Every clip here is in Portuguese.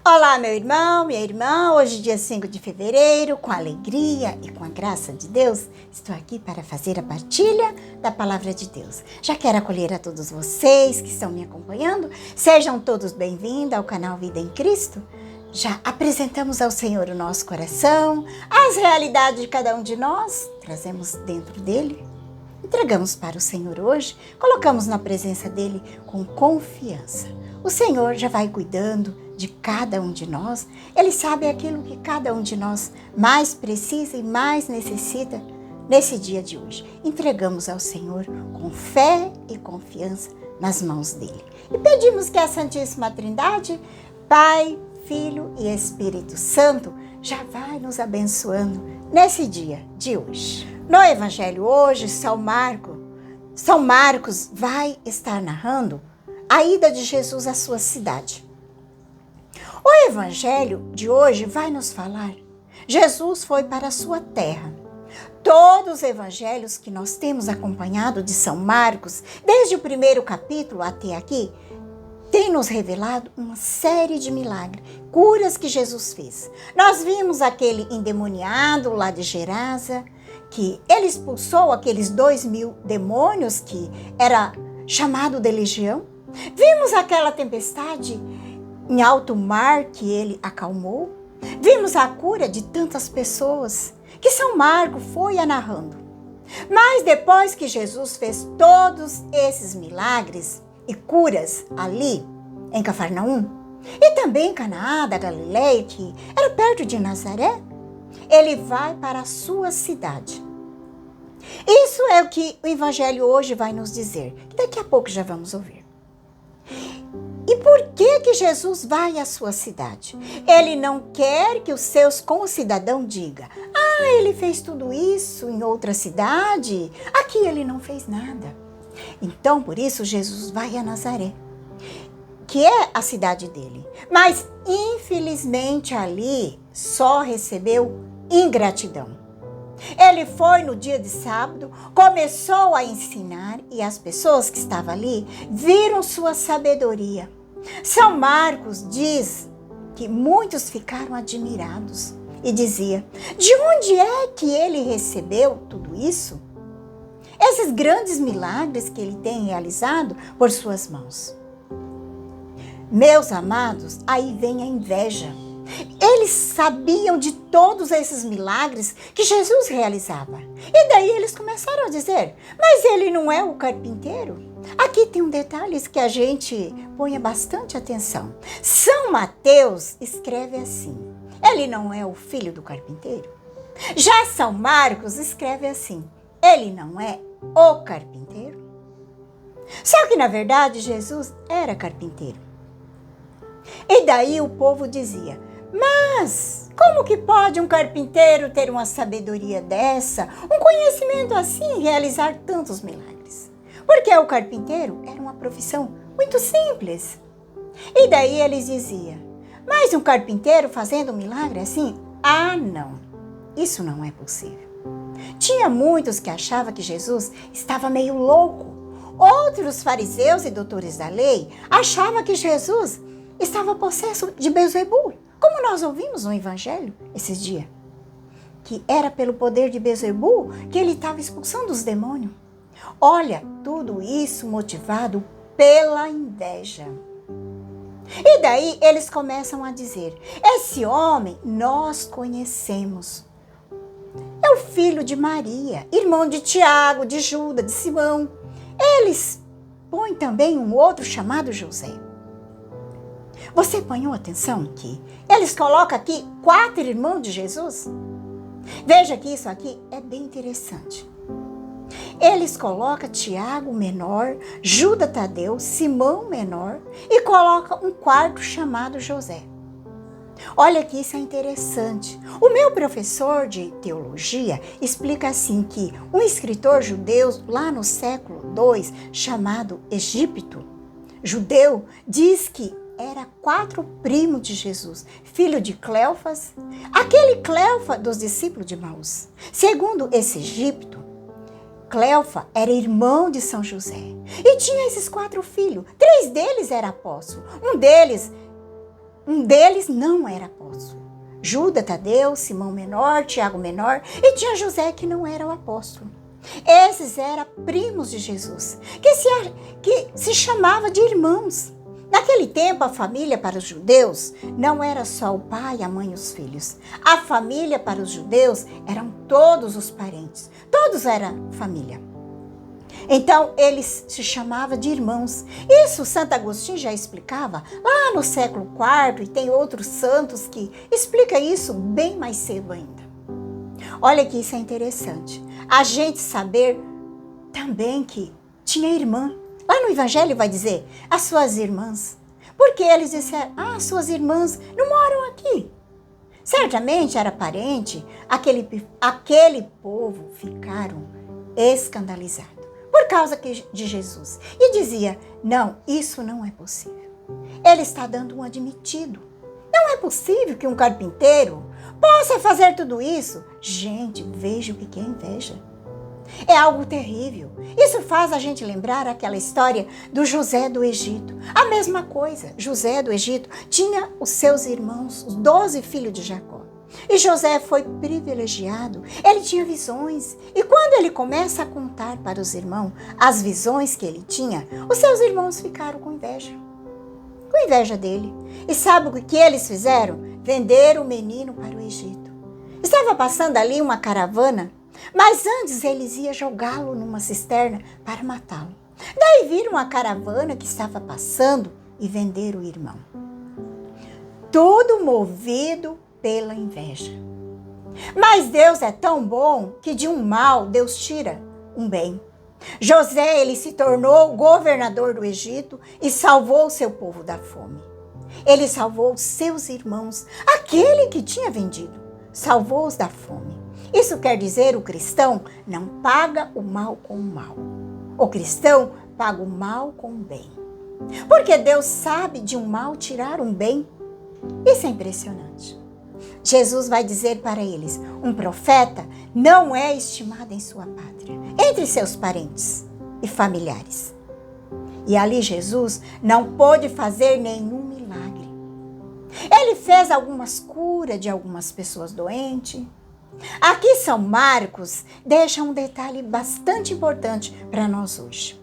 Olá, meu irmão, minha irmã. Hoje, dia 5 de fevereiro, com alegria e com a graça de Deus, estou aqui para fazer a partilha da palavra de Deus. Já quero acolher a todos vocês que estão me acompanhando. Sejam todos bem-vindos ao canal Vida em Cristo. Já apresentamos ao Senhor o nosso coração, as realidades de cada um de nós, trazemos dentro dele. Entregamos para o Senhor hoje, colocamos na presença dele com confiança. O Senhor já vai cuidando de cada um de nós. Ele sabe aquilo que cada um de nós mais precisa e mais necessita nesse dia de hoje. Entregamos ao Senhor com fé e confiança nas mãos dele. E pedimos que a Santíssima Trindade, Pai, Filho e Espírito Santo, já vai nos abençoando nesse dia de hoje. No Evangelho hoje, São Marcos vai estar narrando a ida de Jesus à sua cidade. O Evangelho de hoje vai nos falar: Jesus foi para a sua terra. Todos os evangelhos que nós temos acompanhado de São Marcos, desde o primeiro capítulo até aqui, têm nos revelado uma série de milagres, curas que Jesus fez. Nós vimos aquele endemoniado lá de Gerasa, que ele expulsou aqueles 2.000 demônios, que era chamado de legião. Vimos aquela tempestade em alto mar que ele acalmou. Vimos a cura de tantas pessoas que São Marcos foi narrando. Mas depois que Jesus fez todos esses milagres e curas ali em Cafarnaum e também em Canaã da Galileia, que era perto de Nazaré, ele vai para a sua cidade. Isso é o que o Evangelho hoje vai nos dizer, que daqui a pouco já vamos ouvir. E por que Jesus vai à sua cidade? Ele não quer que os seus concidadãos digam: ele fez tudo isso em outra cidade, aqui ele não fez nada. Então, por isso, Jesus vai a Nazaré, que é a cidade dele. Mas, infelizmente, ali só recebeu ingratidão. Ele foi no dia de sábado, começou a ensinar e as pessoas que estavam ali viram sua sabedoria. São Marcos diz que muitos ficaram admirados e dizia: de onde é que ele recebeu tudo isso? Esses grandes milagres que ele tem realizado por suas mãos. Meus amados, aí vem a inveja. Eles sabiam de todos esses milagres que Jesus realizava. E daí eles começaram a dizer: mas ele não é o carpinteiro? Aqui tem um detalhe que a gente ponha bastante atenção. São Mateus escreve assim: ele não é o filho do carpinteiro? Já São Marcos escreve assim: ele não é o carpinteiro? Só que na verdade Jesus era carpinteiro. E daí o povo dizia: mas como que pode um carpinteiro ter uma sabedoria dessa, um conhecimento assim, realizar tantos milagres? Porque o carpinteiro era uma profissão muito simples. E daí eles diziam: mas um carpinteiro fazendo um milagre assim? Não, isso não é possível. Tinha muitos que achavam que Jesus estava meio louco. Outros fariseus e doutores da lei achavam que Jesus estava possesso de Beelzebul, como nós ouvimos no Evangelho esses dias, que era pelo poder de Beelzebul que ele estava expulsando os demônios. Olha, tudo isso motivado pela inveja. E daí eles começam a dizer: esse homem nós conhecemos. É o filho de Maria, irmão de Tiago, de Judas, de Simão. Eles põem também um outro chamado José. Você ponhou atenção que eles colocam aqui 4 irmãos de Jesus? Veja que isso aqui é bem interessante. Eles colocam Tiago menor, Judas Tadeu, Simão menor e colocam um quarto chamado José. Olha que isso é interessante. O meu professor de teologia explica assim que um escritor judeu lá no século II, chamado Egípto, judeu, diz que era 4 primos de Jesus, filho de Cleofas, aquele Cleofa dos discípulos de Emaús. Segundo esse Egípto, Cleofa era irmão de São José e tinha esses 4 filhos. 3 deles eram apóstolos. Um deles um deles não era apóstolo. Judas, Tadeu, Simão menor, Tiago menor, e tinha José que não era o apóstolo. Esses eram primos de Jesus, que se chamava de irmãos. Naquele tempo, a família para os judeus não era só o pai, a mãe e os filhos. A família para os judeus eram todos os parentes. Todos eram família. Então, eles se chamavam de irmãos. Isso Santo Agostinho já explicava lá no século IV, e tem outros santos que explicam isso bem mais cedo ainda. Olha que isso é interessante. A gente saber também que tinha irmã. Lá no Evangelho vai dizer, as suas irmãs. Porque eles disseram, suas irmãs não moram aqui. Certamente era parente, aquele povo ficaram escandalizados por causa de Jesus. E dizia, não, isso não é possível. Ele está dando um admitido. Não é possível que um carpinteiro possa fazer tudo isso. Gente, veja o que é inveja. É algo terrível. Isso faz a gente lembrar aquela história do José do Egito. A mesma coisa. José do Egito tinha os seus irmãos, os 12 filhos de Jacó. E José foi privilegiado. Ele tinha visões. E quando ele começa a contar para os irmãos as visões que ele tinha, os seus irmãos ficaram com inveja. Com inveja dele. E sabe o que eles fizeram? Venderam o menino para o Egito. Estava passando ali uma caravana, mas antes eles iam jogá-lo numa cisterna para matá-lo. Daí viram a caravana que estava passando e venderam o irmão. Tudo movido pela inveja. Mas Deus é tão bom que de um mal Deus tira um bem. José, ele se tornou governador do Egito e salvou o seu povo da fome. Ele salvou seus irmãos, aquele que tinha vendido, salvou-os da fome. Isso quer dizer, o cristão não paga o mal com o mal. O cristão paga o mal com o bem. Porque Deus sabe de um mal tirar um bem. Isso é impressionante. Jesus vai dizer para eles, um profeta não é estimado em sua pátria, entre seus parentes e familiares. E ali Jesus não pôde fazer nenhum milagre. Ele fez algumas curas de algumas pessoas doentes. Aqui São Marcos deixa um detalhe bastante importante para nós hoje.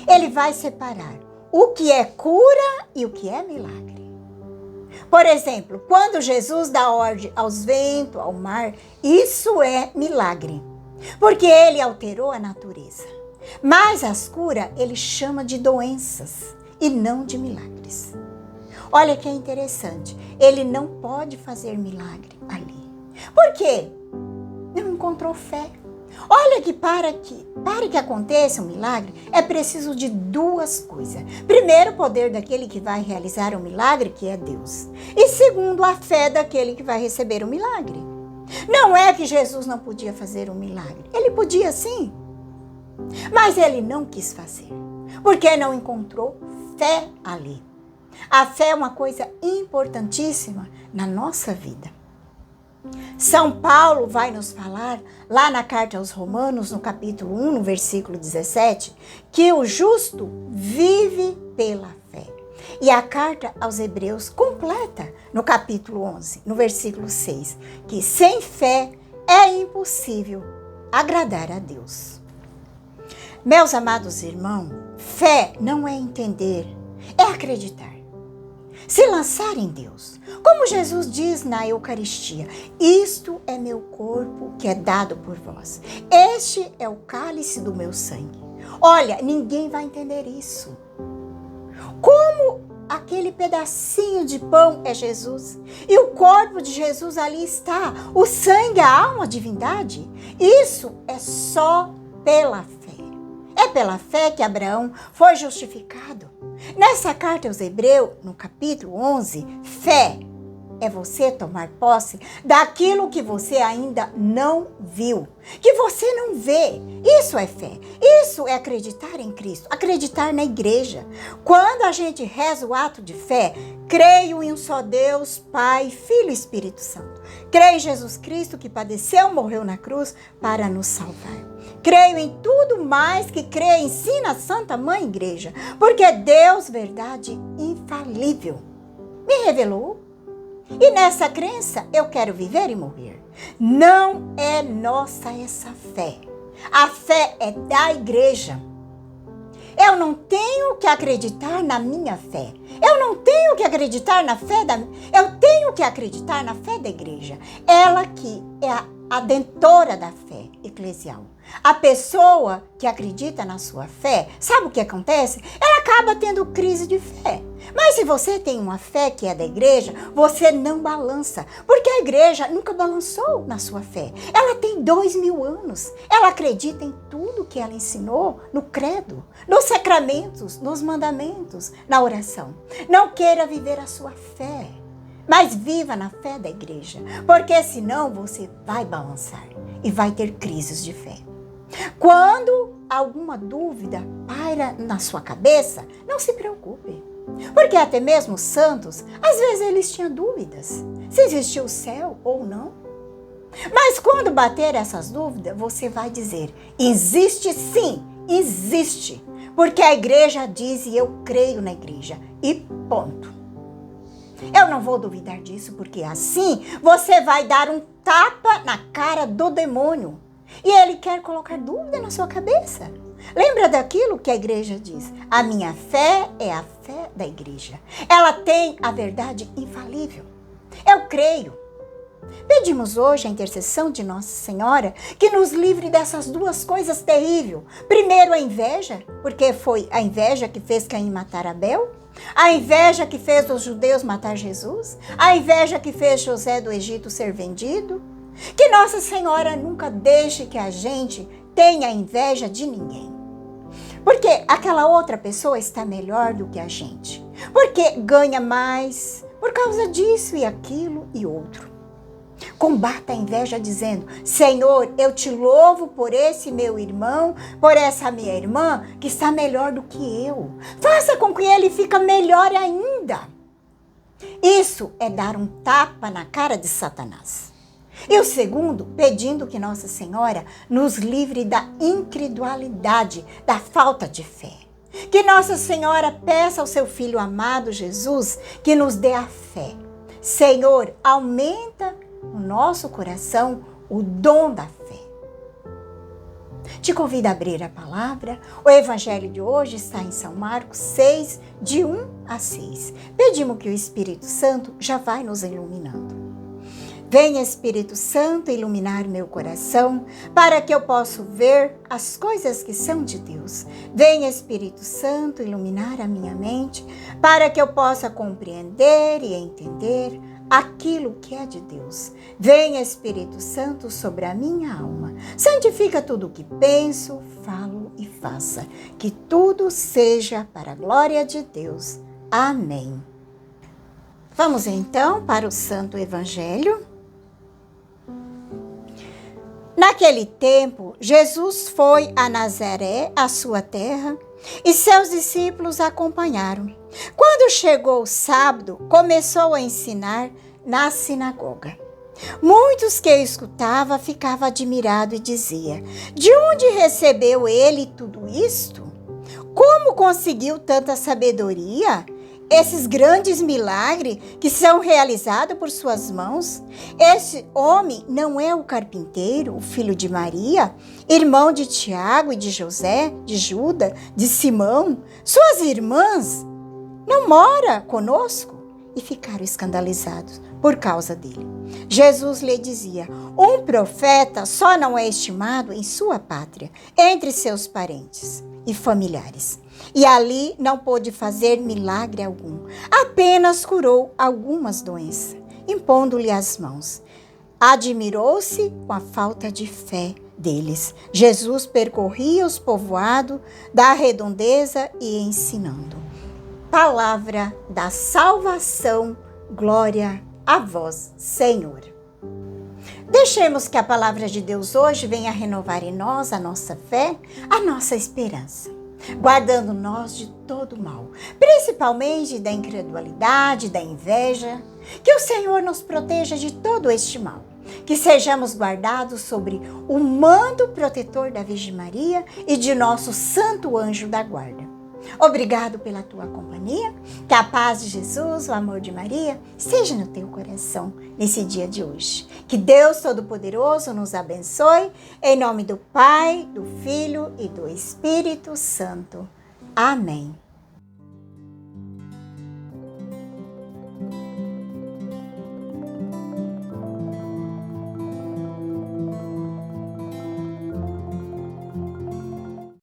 Ele vai separar o que é cura e o que é milagre. Por exemplo, quando Jesus dá ordem aos ventos, ao mar, isso é milagre, porque ele alterou a natureza. Mas as curas ele chama de doenças e não de milagres. Olha que é interessante, ele não pode fazer milagre ali. Por quê? Não encontrou fé. Olha que para que aconteça um milagre, é preciso de duas coisas. Primeiro, o poder daquele que vai realizar o milagre, que é Deus. E segundo, a fé daquele que vai receber o milagre. Não é que Jesus não podia fazer um milagre. Ele podia sim. Mas ele não quis fazer. Porque não encontrou fé ali. A fé é uma coisa importantíssima na nossa vida. São Paulo vai nos falar, lá na carta aos Romanos, no capítulo 1, no versículo 17, que o justo vive pela fé. E a carta aos Hebreus completa, no capítulo 11, no versículo 6, que sem fé é impossível agradar a Deus. Meus amados irmãos, fé não é entender, é acreditar. Se lançar em Deus. Como Jesus diz na Eucaristia, isto é meu corpo que é dado por vós. Este é o cálice do meu sangue. Olha, ninguém vai entender isso. Como aquele pedacinho de pão é Jesus e o corpo de Jesus ali está, o sangue, a alma, a divindade, isso é só pela fé. É pela fé que Abraão foi justificado. Nessa carta aos Hebreus, no capítulo 11, fé é você tomar posse daquilo que você ainda não viu, que você não vê. Isso é fé. Isso é acreditar em Cristo, acreditar na igreja. Quando a gente reza o ato de fé, creio em um só Deus, Pai, Filho e Espírito Santo. Creio em Jesus Cristo que padeceu, morreu na cruz para nos salvar. Creio em tudo mais que crê, ensina a Santa Mãe Igreja, porque é Deus, verdade infalível. me revelou. E nessa crença eu quero viver e morrer. Não é nossa essa fé. A fé é da igreja. Eu não tenho que acreditar na minha fé. Eu não tenho que acreditar na fé da... Eu tenho que acreditar na fé da igreja. Ela que é a dentora da fé eclesial. A pessoa que acredita na sua fé, sabe o que acontece? Ela acaba tendo crise de fé. Mas se você tem uma fé que é da igreja, você não balança. Porque a igreja nunca balançou na sua fé. Ela tem 2000 anos. Ela acredita em tudo que ela ensinou no credo, nos sacramentos, nos mandamentos, na oração. Não queira viver a sua fé, mas viva na fé da igreja. Porque senão você vai balançar e vai ter crises de fé. Quando alguma dúvida paira na sua cabeça, não se preocupe. Porque até mesmo os santos, às vezes eles tinham dúvidas se existia o céu ou não. Mas quando bater essas dúvidas, você vai dizer, existe sim, existe. Porque a igreja diz e eu creio na igreja. E ponto. Eu não vou duvidar disso, porque assim você vai dar um tapa na cara do demônio. E ele quer colocar dúvida na sua cabeça. Lembra daquilo que a igreja diz? A minha fé é a fé da igreja. Ela tem a verdade infalível. Eu creio. Pedimos hoje a intercessão de Nossa Senhora que nos livre dessas duas coisas terríveis. Primeiro, a inveja, porque foi a inveja que fez Caim matar Abel. A inveja que fez os judeus matar Jesus. A inveja que fez José do Egito ser vendido. Que Nossa Senhora nunca deixe que a gente tenha inveja de ninguém. Porque aquela outra pessoa está melhor do que a gente. Porque ganha mais por causa disso e aquilo e outro. Combata a inveja dizendo, Senhor, eu te louvo por esse meu irmão, por essa minha irmã que está melhor do que eu. Faça com que ele fique melhor ainda. Isso é dar um tapa na cara de Satanás. E o segundo, pedindo que Nossa Senhora nos livre da incredulidade, da falta de fé. Que Nossa Senhora peça ao seu Filho amado Jesus que nos dê a fé. Senhor, aumenta no nosso coração o dom da fé. Te convido a abrir a palavra. O evangelho de hoje está em São Marcos 6, de 1 a 6. Pedimos que o Espírito Santo já vai nos iluminando. Venha, Espírito Santo, iluminar meu coração, para que eu possa ver as coisas que são de Deus. Venha, Espírito Santo, iluminar a minha mente, para que eu possa compreender e entender aquilo que é de Deus. Venha, Espírito Santo, sobre a minha alma. Santifica tudo o que penso, falo e faça. Que tudo seja para a glória de Deus. Amém. Vamos então para o Santo Evangelho. Naquele tempo, Jesus foi a Nazaré, a sua terra, e seus discípulos acompanharam. Quando chegou o sábado, começou a ensinar na sinagoga. Muitos que o escutavam ficavam admirados e diziam, de onde recebeu ele tudo isto? Como conseguiu tanta sabedoria? Esses grandes milagres que são realizados por suas mãos? Esse homem não é o carpinteiro, o filho de Maria, irmão de Tiago e de José, de Judas, de Simão? Suas irmãs não moram conosco? E ficaram escandalizados por causa dele. Jesus lhe dizia, um profeta só não é estimado em sua pátria, entre seus parentes e familiares. E ali não pôde fazer milagre algum, apenas curou algumas doenças, impondo-lhe as mãos. Admirou-se com a falta de fé deles. Jesus percorria os povoados da redondeza e ensinando. Palavra da salvação, glória a vós, Senhor. Deixemos que a palavra de Deus hoje venha renovar em nós a nossa fé, a nossa esperança, guardando nós de todo mal, principalmente da incredulidade, da inveja. Que o Senhor nos proteja de todo este mal, que sejamos guardados sobre o manto protetor da Virgem Maria e de nosso santo anjo da guarda. Obrigado pela tua companhia. Que a paz de Jesus, o amor de Maria, esteja no teu coração nesse dia de hoje. Que Deus Todo-Poderoso nos abençoe. Em nome do Pai, do Filho e do Espírito Santo. Amém.